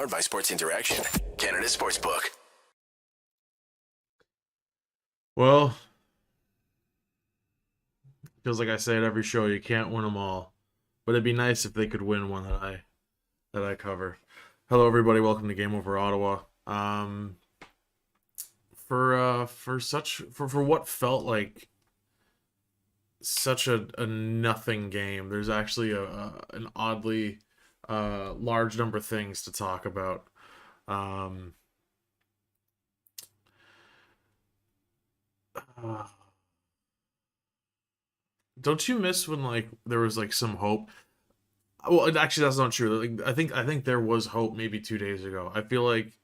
Powered by Sports Interaction, Canada Sportsbook. Well, feels like I say at every show, you can't win them all, but it'd be nice if they could win one that I cover. Hello, everybody. Welcome to Game Over Ottawa. For what felt like such a nothing game, there's actually an oddly large number of things to talk about. Um, uh, don't you miss when like there was like some hope? Well, actually, that's not true. Like, I think there was hope maybe 2 days ago. I feel like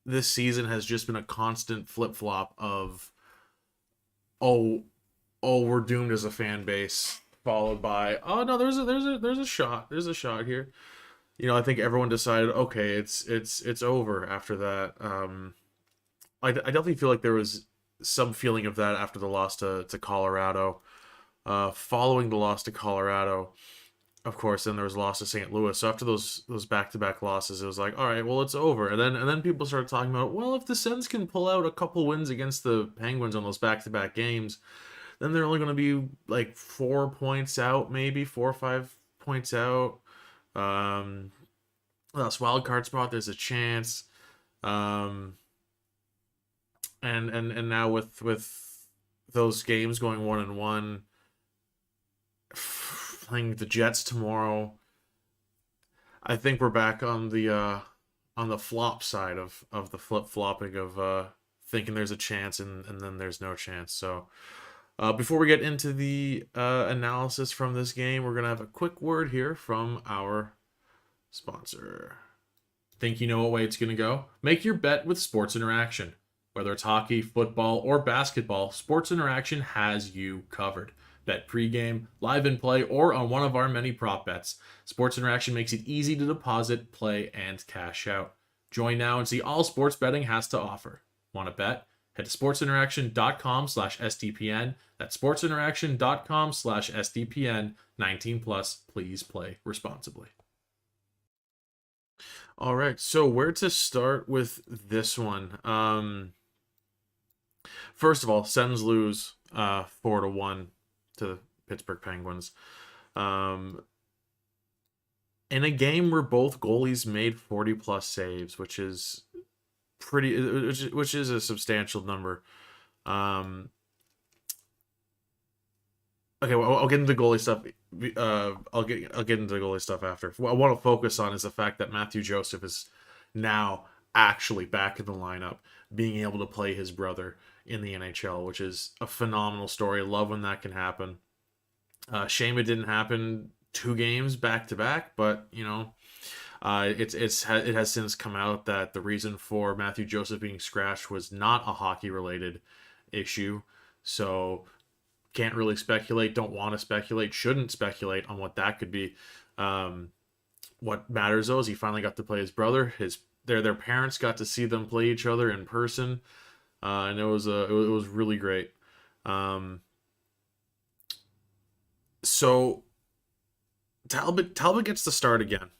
this season has just been a constant flip flop of oh we're doomed as a fan base, followed by oh no there's a shot here. I think everyone decided okay it's over after that. I definitely feel like there was some feeling of that after the loss to Colorado. Following the loss to Colorado, of course, then there was a loss to St. Louis. So after those back-to-back losses, it was like, all right, well, it's over. And then people started talking about, well, if the Sens can pull out a couple wins against the Penguins on those back-to-back games, then they're only going to be like 4 points out, maybe 4 or 5 points out. Last wild card spot, there's a chance. Um, and now with those games going 1-1, playing the Jets tomorrow, I think we're back on the flop side of the flip flopping of thinking there's a chance and then there's no chance. So before we get into the analysis from this game, we're gonna have a quick word here from our sponsor. Think you know what way it's gonna go? Make your bet with Sports Interaction. Whether it's hockey, football, or basketball, Sports Interaction has you covered. Bet pregame, live in play, or on one of our many prop bets. Sports Interaction makes it easy to deposit, play, and cash out. Join now and see all sports betting has to offer. Want to bet? Head to sportsinteraction.com/SDPN. That's sportsinteraction.com/SDPN. 19 plus. Please play responsibly. All right, so where to start with this one? First of all, Sens lose 4-1 to the Pittsburgh Penguins. In a game where both goalies made 40 plus saves, which is which is a substantial number. Okay, well, I'll get into the goalie stuff. I'll get into the goalie stuff after. What I want to focus on is the fact that Matthew Joseph is now actually back in the lineup, being able to play his brother in the NHL, which is a phenomenal story. Love when that can happen. Shame it didn't happen 2 games back to back, but it has since come out that the reason for Matthew Joseph being scratched was not a hockey related issue. So can't really speculate. Don't want to speculate. Shouldn't speculate on what that could be. What matters though is he finally got to play his brother. Their parents got to see them play each other in person, and it was really great. So Talbot gets to start again.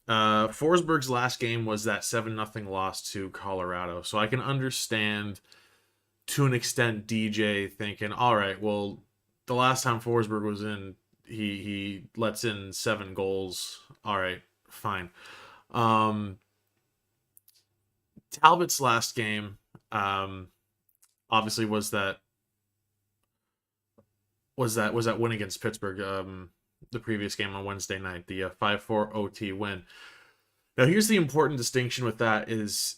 Forsberg's last game was that 7-0 loss to Colorado. So I can understand to an extent DJ thinking, all right, well, the last time Forsberg was in, he lets in 7 goals. All right, fine. Talbot's last game obviously was that win against Pittsburgh, the previous game on Wednesday night, the 5-4 OT win. Now, here's the important distinction with that is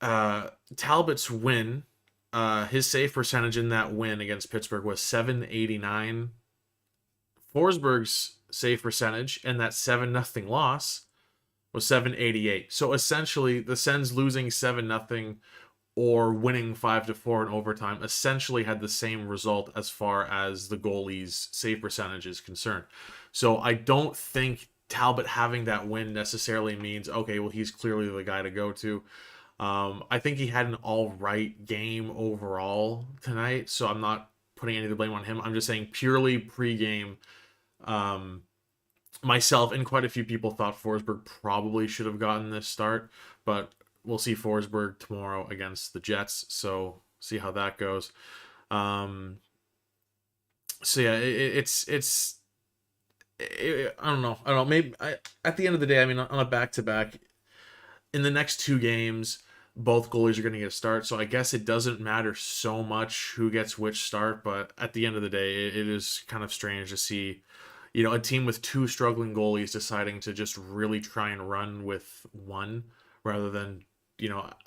Talbot's win, his save percentage in that win against Pittsburgh was .789. Forsberg's save percentage in that 7-0 loss was .788. So essentially, the Sens losing 7-0 or winning 5-4 in overtime essentially had the same result as far as the goalie's save percentage is concerned. So I don't think Talbot having that win necessarily means, okay, well, he's clearly the guy to go to. I think he had an all right game overall tonight, so I'm not putting any of the blame on him. I'm just saying purely pregame, myself and quite a few people thought Forsberg probably should have gotten this start, but we'll see Forsberg tomorrow against the Jets, so see how that goes. Um, so yeah, I don't know. I don't know. Maybe at the end of the day, I mean, on a back to back, in the next two games, both goalies are going to get a start. So I guess it doesn't matter so much who gets which start. But at the end of the day, it is kind of strange to see, a team with two struggling goalies deciding to just really try and run with one rather than,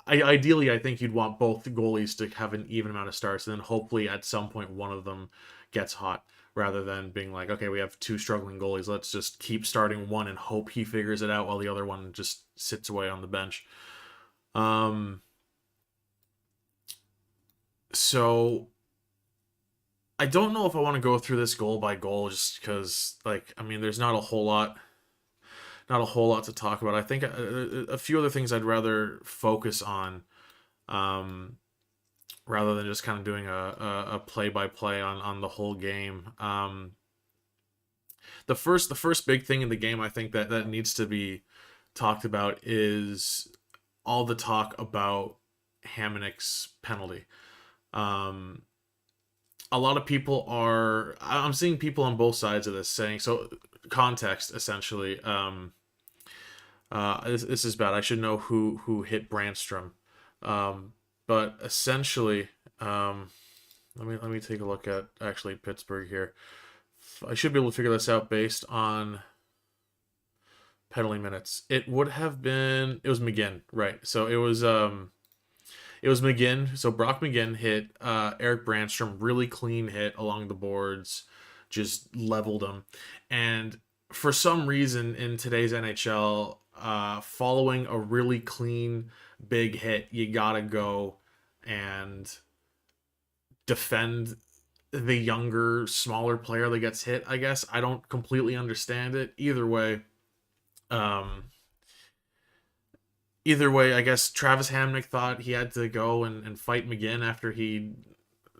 ideally, I think you'd want both goalies to have an even amount of starts, and then hopefully at some point one of them gets hot rather than being like, okay, we have two struggling goalies. Let's just keep starting one and hope he figures it out while the other one just sits away on the bench. Um, so I don't know if I want to go through this goal by goal just because, like, I mean, there's not a whole lot to talk about. I think a few other things I'd rather focus on, um, rather than just kind of doing a play by play on the whole game. The first big thing in the game I think that needs to be talked about is all the talk about Hamonic's penalty. Um, a lot of people are I'm seeing people on both sides of this saying, so context essentially. This is bad. I should know who hit Brandstrom. But essentially, let me take a look at actually Pittsburgh here. I should be able to figure this out based on penalty minutes. It was McGinn, right? So it was McGinn. So Brock McGinn hit Eric Brandstrom, really clean hit along the boards, just leveled him. And for some reason in today's NHL, following a really clean big hit, you gotta go and defend the younger, smaller player that gets hit. I guess I don't completely understand it. Um, either way, I guess Travis Hamnick thought he had to go and fight McGinn after he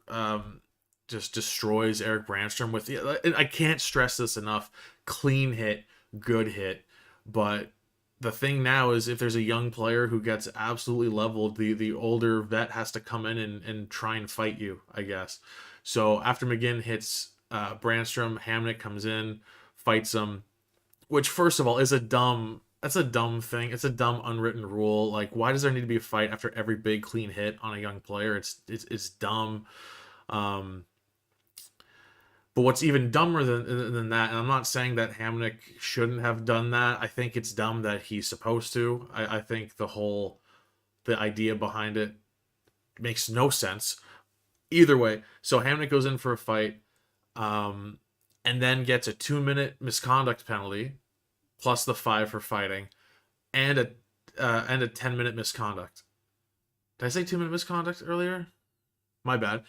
um, just destroys Eric Brandstrom with. I can't stress this enough. Clean hit, good hit, but the thing now is if there's a young player who gets absolutely leveled, the older vet has to come in and try and fight you, I guess. So after McGinn hits Brandstrom, Hamnick comes in, fights him, which first of all is that's a dumb thing. It's a dumb unwritten rule. Like, why does there need to be a fight after every big clean hit on a young player? It's dumb. Um, but what's even dumber than that, and I'm not saying that Hamnick shouldn't have done that. I think it's dumb that he's supposed to. I think the idea behind it makes no sense. Either way, so Hamnick goes in for a fight, um, and then gets a 2-minute misconduct penalty, plus the 5 for fighting, and a 10-minute misconduct. Did I say 2-minute misconduct earlier? My bad.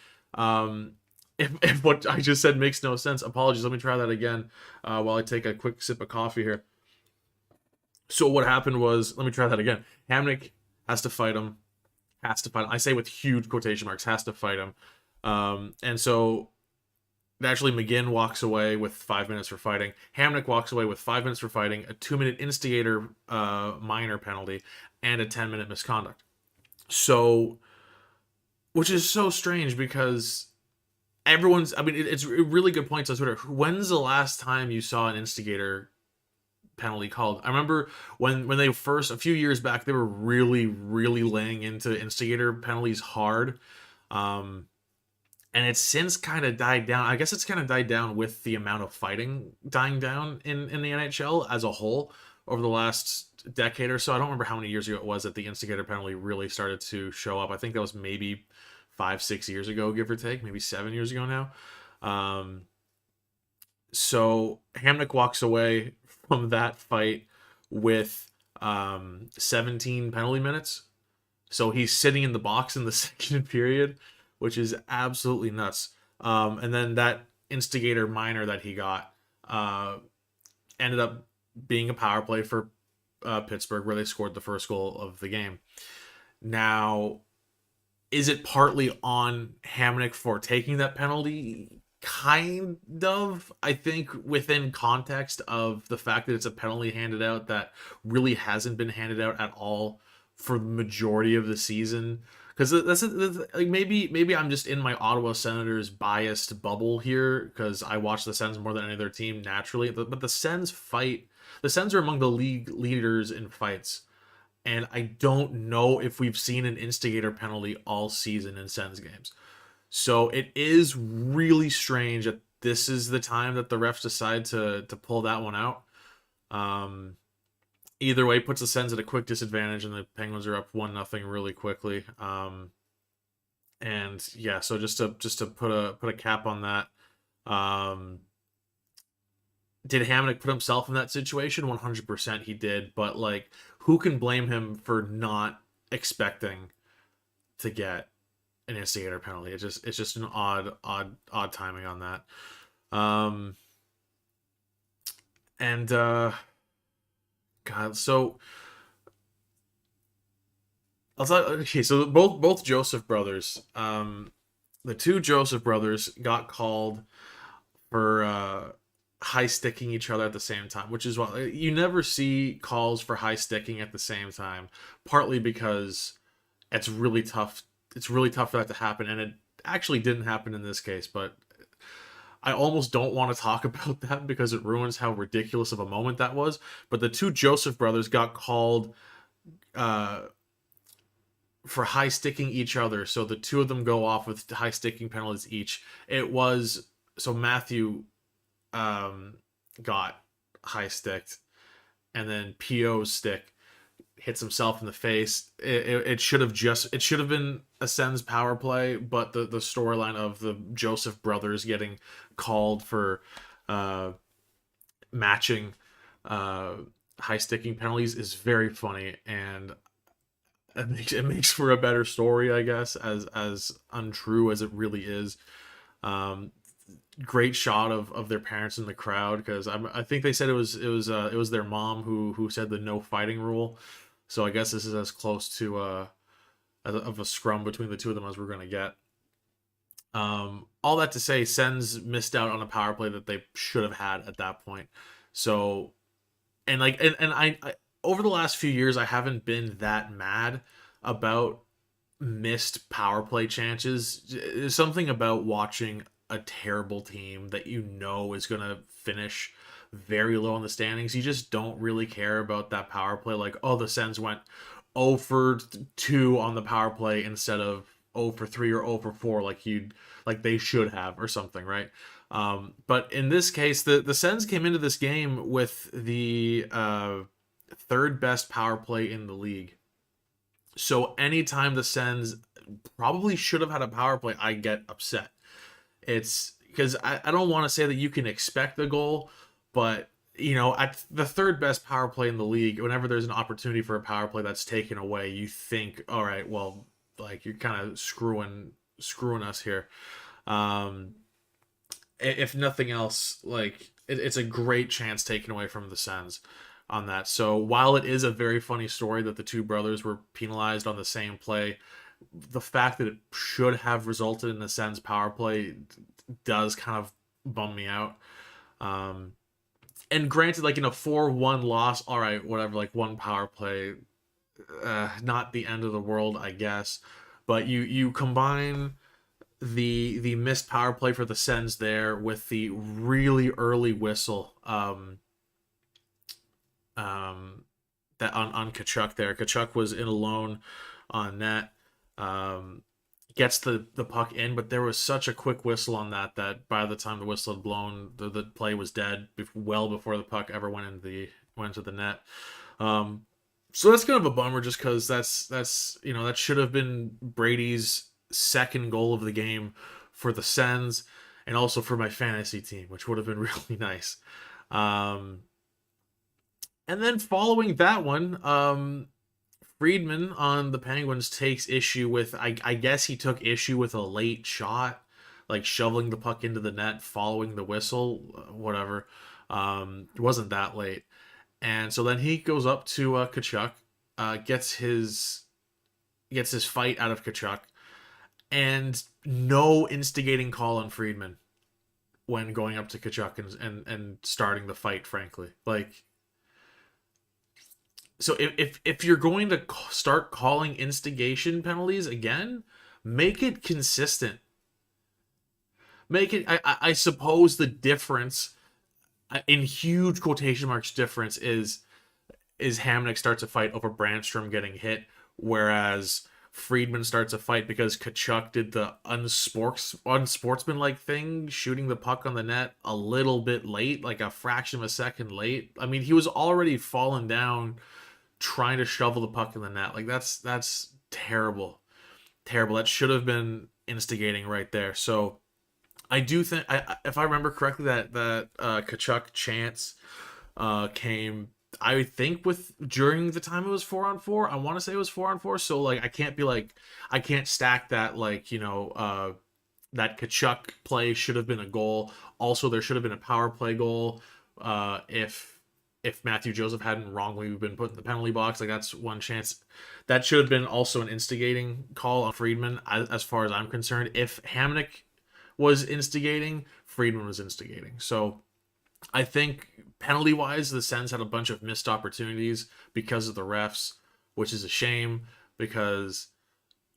If what I just said makes no sense, apologies. Let me try that again while I take a quick sip of coffee here. So what happened was, let me try that again. Hamnick has to fight him. Has to fight him. I say with huge quotation marks, has to fight him. And so naturally, McGinn walks away with 5 minutes for fighting. Hamnick walks away with 5 minutes for fighting, a 2-minute instigator minor penalty, and a 10-minute misconduct. So, which is so strange because it's really good points on Twitter. When's the last time you saw an instigator penalty called? I remember when they first, a few years back, they were really, really laying into instigator penalties hard. And it's since kind of died down. I guess it's kind of died down with the amount of fighting dying down in the NHL as a whole over the last decade or so. I don't remember how many years ago it was that the instigator penalty really started to show up. I think that was maybe 5-6 years ago, give or take, maybe 7 years ago now. So Hamnick walks away from that fight with 17 penalty minutes. So he's sitting in the box in the second period, which is absolutely nuts. And then that instigator minor that he got ended up being a power play for Pittsburgh, where they scored the first goal of the game. Now, is it partly on Hamnick for taking that penalty? kind of, I think, within context of the fact that it's a penalty handed out that really hasn't been handed out at all for the majority of the season. Because that's like, maybe I'm just in my Ottawa Senators biased bubble here because I watch the Sens more than any other team naturally. But the Sens fight. The Sens are among the league leaders in fights, and I don't know if we've seen an instigator penalty all season in Sens games. So it is really strange that this is the time that the refs decide to pull that one out. Um, Either way, puts the Sens at a quick disadvantage, and the Penguins are up 1-0 really quickly. And yeah, so just to put a cap on that. Um, did Hamonic put himself in that situation? 100% he did, but like, who can blame him for not expecting to get an instigator penalty? It's just an odd timing on that. And God, so I'll tell okay, so both Joseph brothers, the two Joseph brothers got called for high sticking each other at the same time, which is why you never see calls for high sticking at the same time, partly because it's really tough. It's really tough for that to happen, and it actually didn't happen in this case. But I almost don't want to talk about that because it ruins how ridiculous of a moment that was. But the two Joseph brothers got called uh, for high sticking each other, so the two of them go off with high sticking penalties each. It was so Matthew got high sticked, and then PO's stick hits himself in the face. It should have been a Sens power play, but the storyline of the Joseph brothers getting called for matching high sticking penalties is very funny, and it makes for a better story, I guess, as untrue as it really is. Um, Great shot of their parents in the crowd, because I think they said it was their mom who said the no fighting rule. So I guess this is as close to of a scrum between the two of them as we're gonna get. All that to say, Sens missed out on a power play that they should have had at that point. So, and like, and I over the last few years, I haven't been that mad about missed power play chances. There's something about watching a terrible team that you know is gonna finish very low in the standings. You just don't really care about that power play. Like, oh, the Sens went 0 for 2 on the power play instead of 0 for 3 or 0 for 4, like they should have or something, right? But in this case, the Sens came into this game with the third best power play in the league. So anytime the Sens probably should have had a power play, I get upset. It's because I don't want to say that you can expect a goal, but you know, at the third best power play in the league, whenever there's an opportunity for a power play that's taken away, you think, all right, well, like, you're kind of screwing us here. Um, if nothing else, like, it's a great chance taken away from the Sens on that. So while it is a very funny story that the two brothers were penalized on the same play, the fact that it should have resulted in a Sens power play does kind of bum me out. And granted, like, in a 4-1 loss, all right, whatever, like, one power play, not the end of the world, I guess. But you combine the missed power play for the Sens there with the really early whistle that on Tkachuk there. Tkachuk was in alone on net. Gets the puck in, but there was such a quick whistle on that by the time the whistle had blown, the play was dead well before the puck ever went into the net. So that's kind of a bummer, just because that's you know, that should have been Brady's second goal of the game for the Sens, and also for my fantasy team, which would have been really nice. And then following that one, Friedman on the Penguins takes issue with, I guess he took issue with a late shot, like shoveling the puck into the net following the whistle, whatever. It wasn't that late. And so then he goes up to Tkachuk, gets his fight out of Tkachuk, and no instigating call on Friedman. when going up to Kachuk and starting the fight, frankly. Like, so if you're going to start calling instigation penalties again, make it consistent. Make it. I suppose the difference, in huge quotation marks, difference is Hamnick starts a fight over Brandstrom getting hit, whereas Friedman starts a fight because Kachuk did the unsportsmanlike thing, shooting the puck on the net a little bit late, like a fraction of a second late. I mean, he was already falling down trying to shovel the puck in the net. Like, that's terrible. Terrible. That should have been instigating right there. So I do think, if I remember correctly, that Kachuk chance came, I think, with during the time it was 4-on-4. I want to say it was 4-on-4. So like, I can't stack that, like, that Kachuk play should have been a goal. Also, there should have been a power play goal if Matthew Joseph hadn't wrongly been put in the penalty box. Like, that's one chance. That should have been also an instigating call on Friedman, as far as I'm concerned. If Hamnick was instigating, Friedman was instigating. So I think penalty-wise, the Sens had a bunch of missed opportunities because of the refs, which is a shame because,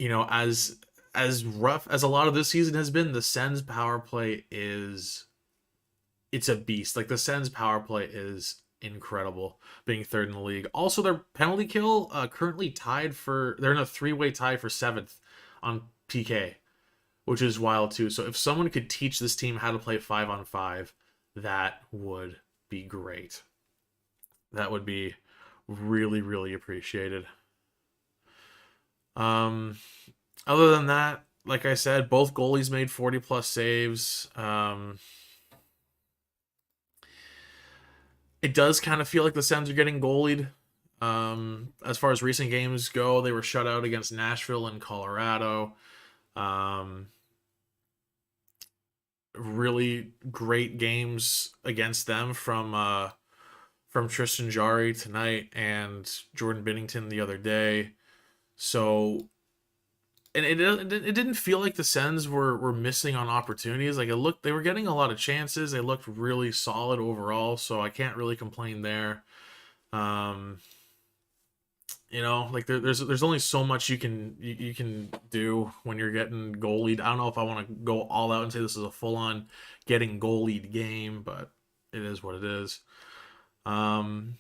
as rough as a lot of this season has been, the Sens power play it's a beast. Like, the Sens power play is incredible, being third in the league. Also, their penalty kill currently they're in a 3-way tie for 7th on PK, which is wild too. So if someone could teach this team how to play 5-on-5, that would be great. That would be really, really appreciated. Other than that, like I said, both goalies made 40+ saves. It does kind of feel like the Sens are getting goalied. As far as recent games go, they were shut out against Nashville and Colorado. Really great games against them from Tristan Jarry tonight and Jordan Binnington the other day. So, and it didn't feel like the Sens were missing on opportunities. Like, they were getting a lot of chances. They looked really solid overall, so I can't really complain there. Like, there's only so much you can do when you're getting goalied. I don't know if I want to go all out and say this is a full-on getting goalied game, but it is what it is. And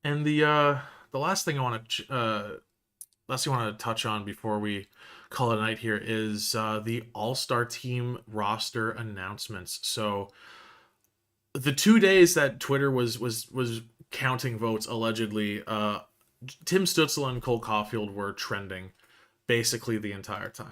the last thing I want to touch on before we call it a night here is the All-Star team roster announcements. So the 2 days that Twitter was counting votes, allegedly, Tim Stützle and Cole Caulfield were trending basically the entire time.